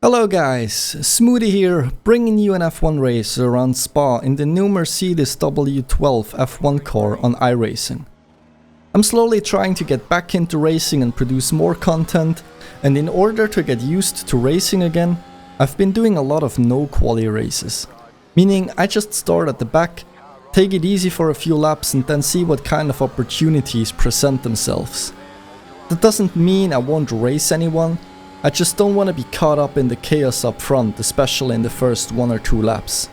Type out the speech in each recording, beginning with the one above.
Hello guys, Smoothie here, bringing you an F1 race around Spa in the new Mercedes W12 F1 car on iRacing. I'm slowly trying to get back into racing and produce more content, and in order to get used to racing again, I've been doing a lot of no quali races. Meaning I just start at the back, take it easy for a few laps and then see what kind of opportunities present themselves. That doesn't mean I won't race anyone. I just don't want to be caught up in the chaos up front, especially in the first 1 or 2 laps.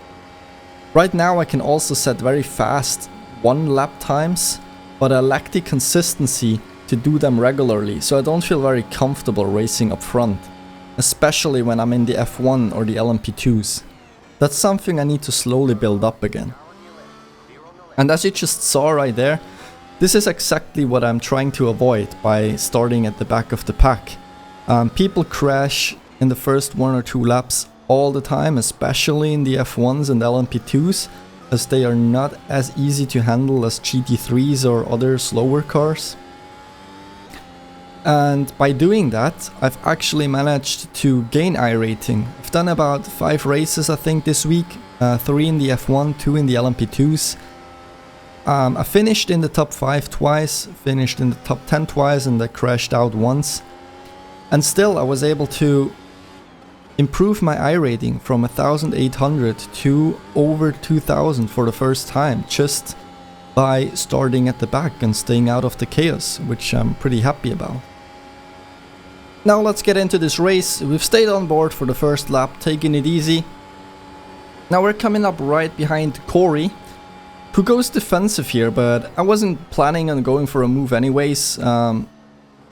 Right now I can also set very fast 1 lap times, but I lack the consistency to do them regularly, so I don't feel very comfortable racing up front, especially when I'm in the F1 or the LMP2s. That's something I need to slowly build up again. And as you just saw right there, this is exactly what I'm trying to avoid by starting at the back of the pack. People crash in the first 1 or 2 laps all the time, especially in the F1s and LMP2s, as they are not as easy to handle as GT3s or other slower cars. And by doing that, I've actually managed to gain iRating. I've done about 5 races I think this week, 3 in the F1, 2 in the LMP2s. I finished in the top 5 twice, finished in the top 10 twice, and I crashed out once. And still I was able to improve my iRating from 1800 to over 2000 for the first time, just by starting at the back and staying out of the chaos, which I'm pretty happy about. Now let's get into this race. We've stayed on board for the first lap, taking it easy. Now we're coming up right behind Corey, who goes defensive here, but I wasn't planning on going for a move anyways.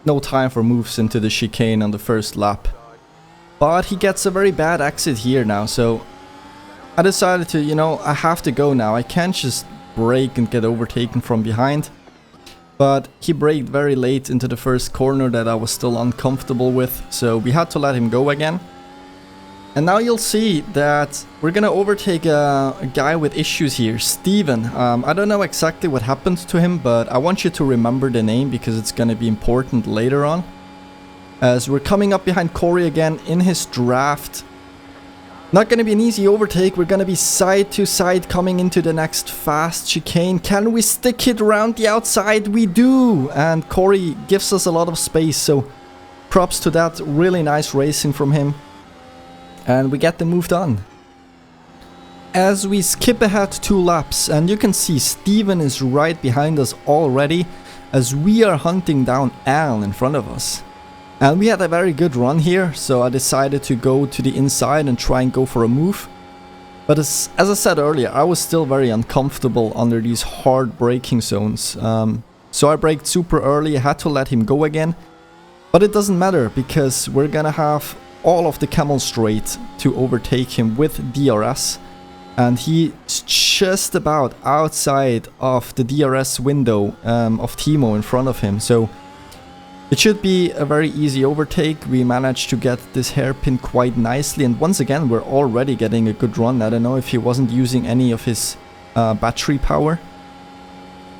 No time for moves into the chicane on the first lap. But he gets a very bad exit here now, so I decided to, I have to go now. I can't just brake and get overtaken from behind. But he braked very late into the first corner that I was still uncomfortable with, so we had to let him go again. And now you'll see that we're gonna overtake a guy with issues here, Steven. I don't know exactly what happened to him, but I want you to remember the name because it's gonna be important later on. As we're coming up behind Corey again in his draft. Not gonna be an easy overtake, we're gonna be side to side coming into the next fast chicane. Can we stick it around the outside? We do! And Corey gives us a lot of space, so props to that, really nice racing from him. And we get the move done. As we skip ahead 2 laps, and you can see Steven is right behind us already, as we are hunting down Al in front of us. And we had a very good run here, so I decided to go to the inside and try and go for a move. But as I said earlier, I was still very uncomfortable under these hard braking zones. So I braked super early, I had to let him go again. But it doesn't matter, because we're gonna have all of the camel straight to overtake him with DRS, and he's just about outside of the DRS window of Timo in front of him, so it should be a very easy overtake. We managed to get this hairpin quite nicely, and once again we're already getting a good run. I don't know if he wasn't using any of his battery power,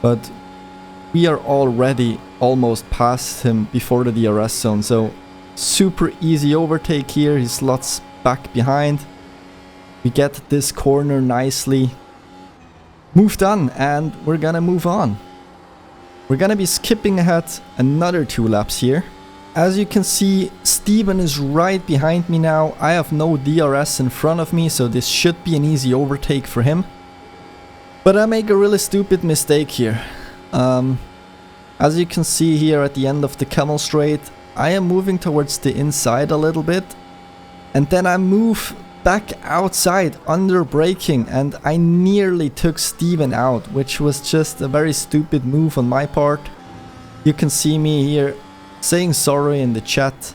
but we are already almost past him before the DRS zone, so super easy overtake here. He slots back behind. We get this corner nicely. Move done, and we're gonna move on. We're gonna be skipping ahead another 2 laps here. As you can see, Steven is right behind me now. I have no DRS in front of me, so this should be an easy overtake for him. But I make a really stupid mistake here. As you can see here at the end of the camel straight, I am moving towards the inside a little bit, and then I move back outside under braking, and I nearly took Steven out, which was just a very stupid move on my part. You can see me here saying sorry in the chat.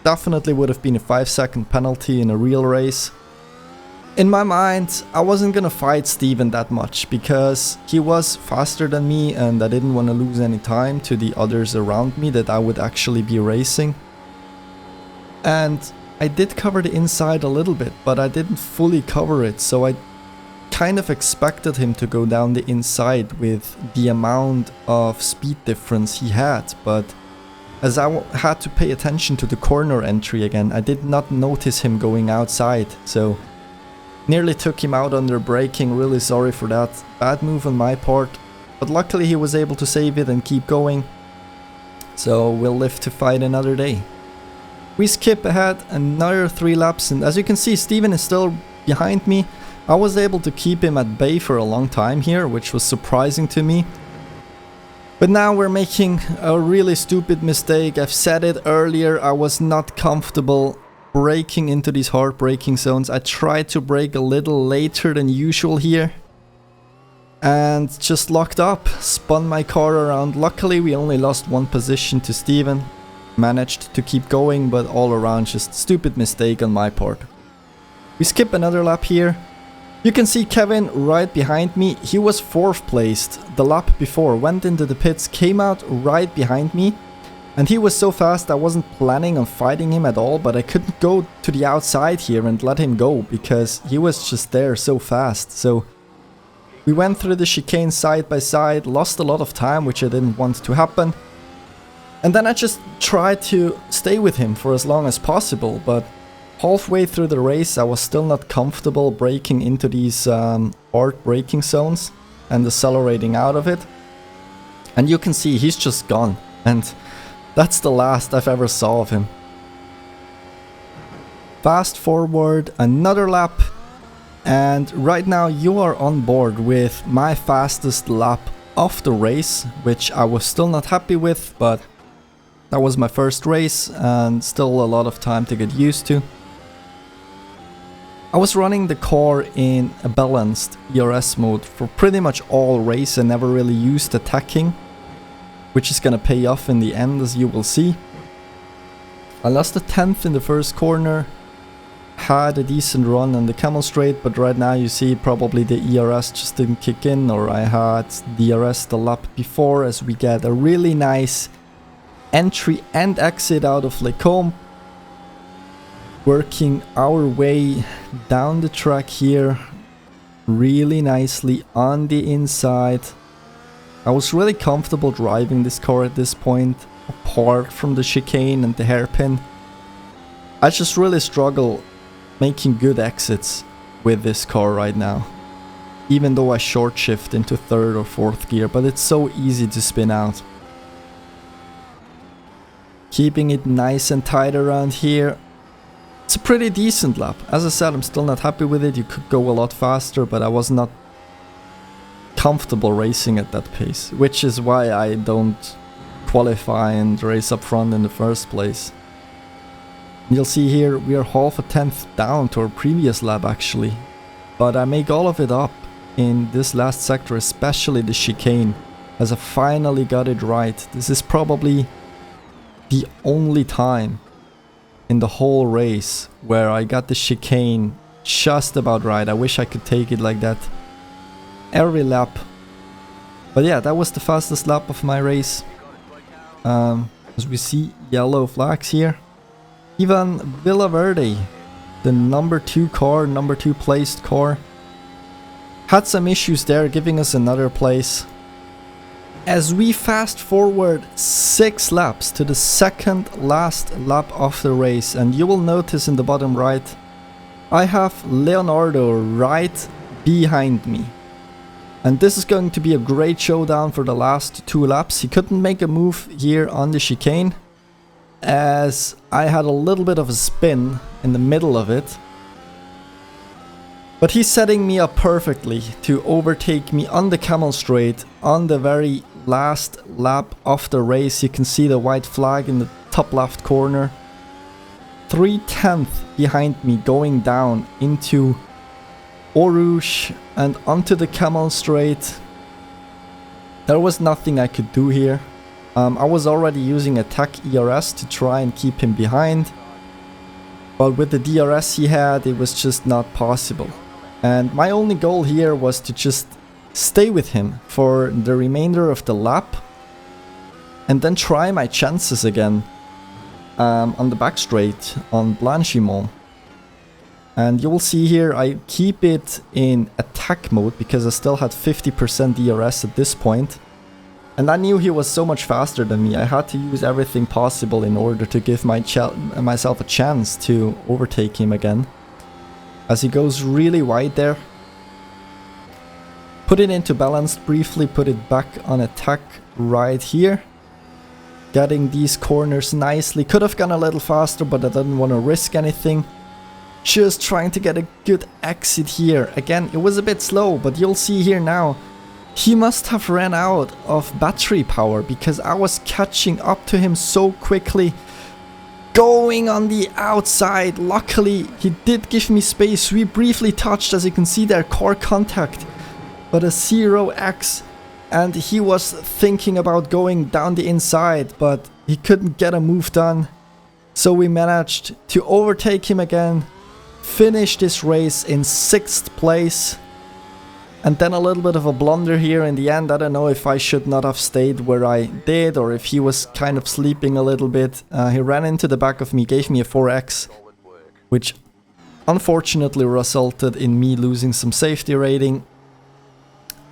Definitely would have been a 5-second penalty in a real race. In my mind, I wasn't gonna fight Steven that much because he was faster than me and I didn't want to lose any time to the others around me that I would actually be racing. And I did cover the inside a little bit, but I didn't fully cover it, so I kind of expected him to go down the inside with the amount of speed difference he had, but as I had to pay attention to the corner entry again. I did not notice him going outside, so nearly took him out under braking. Really sorry for that. Bad move on my part, but luckily he was able to save it and keep going. So we'll live to fight another day. We skip ahead another 3 laps, and as you can see, Steven is still behind me. I was able to keep him at bay for a long time here, which was surprising to me. But now we're making a really stupid mistake. I've said it earlier, I was not comfortable braking into these hard braking zones. I tried to brake a little later than usual here and just locked up, spun my car around. Luckily we only lost 1 position to Steven, managed to keep going, but all around just stupid mistake on my part. We skip another lap here. You can see Kevin right behind me. He was 4th placed the lap before, went into the pits, came out right behind me, and he was so fast I wasn't planning on fighting him at all, but I couldn't go to the outside here and let him go because he was just there so fast. So we went through the chicane side by side, lost a lot of time, which I didn't want to happen. And then I just tried to stay with him for as long as possible, but halfway through the race I was still not comfortable braking into these hard braking zones and accelerating out of it. And you can see he's just gone, and that's the last I've ever saw of him. Fast forward another lap, and right now you are on board with my fastest lap of the race, which I was still not happy with, but that was my first race and still a lot of time to get used to. I was running the car in a balanced ERS mode for pretty much all race and never really used attacking, which is gonna pay off in the end, as you will see. I lost a 10th in the first corner, had a decent run on the Camel Straight, but right now you see probably the ERS just didn't kick in, or I had the ERS the lap before, as we get a really nice entry and exit out of Lake Combe. Working our way down the track here really nicely on the inside. I was really comfortable driving this car at this point, apart from the chicane and the hairpin. I just really struggle making good exits with this car right now, even though I short shift into 3rd or 4th gear, but it's so easy to spin out. Keeping it nice and tight around here. It's a pretty decent lap. As I said, I'm still not happy with it. You could go a lot faster, but I was not comfortable racing at that pace, which is why I don't qualify and race up front in the first place. You'll see here we are half a 10th down to our previous lap actually, but I make all of it up in this last sector, especially the chicane, as I finally got it right. This is probably the only time in the whole race where I got the chicane just about right. I wish I could take it like that every lap. But yeah, that was the fastest lap of my race. As we see yellow flags here. Ivan Villaverde, the number 2 car, number 2 placed car, had some issues there, giving us another place. As we fast forward 6 laps to the second last lap of the race, and you will notice in the bottom right, I have Leonardo right behind me. And this is going to be a great showdown for the last 2 laps. He couldn't make a move here on the chicane, as I had a little bit of a spin in the middle of it. But he's setting me up perfectly to overtake me on the Camel Straight on the very last lap of the race. You can see the white flag in the top left corner. 3/10 behind me going down into Eau Rouge and onto the Camel Straight. There was nothing I could do here. I was already using attack ERS to try and keep him behind, but with the DRS he had, it was just not possible. And my only goal here was to just stay with him for the remainder of the lap and then try my chances again on the back straight on Blanchimont. And you will see here I keep it in attack mode because I still had 50% DRS at this point. And I knew he was so much faster than me. I had to use everything possible in order to give myself a chance to overtake him again. As he goes really wide there. Put it into balance briefly, put it back on attack right here. Getting these corners nicely. Could have gone a little faster, but I didn't want to risk anything. Just trying to get a good exit here. Again, it was a bit slow, but you'll see here now. He must have ran out of battery power because I was catching up to him so quickly. Going on the outside. Luckily, he did give me space. We briefly touched, as you can see there, core contact. But a 0x. And he was thinking about going down the inside, but he couldn't get a move done. So we managed to overtake him again. Finish this race in 6th place. And then a little bit of a blunder here in the end. I don't know if I should not have stayed where I did, or if he was kind of sleeping a little bit. He ran into the back of me, gave me a 4x, which unfortunately resulted in me losing some safety rating.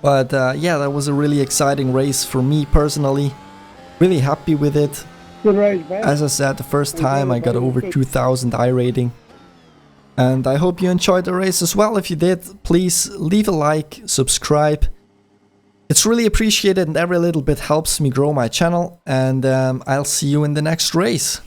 But yeah, that was a really exciting race for me personally. Really happy with it. Good race, man. As I said, the first time I got over 2000 I rating. And I hope you enjoyed the race as well. If you did, please leave a like, subscribe. It's really appreciated and every little bit helps me grow my channel. And I'll see you in the next race.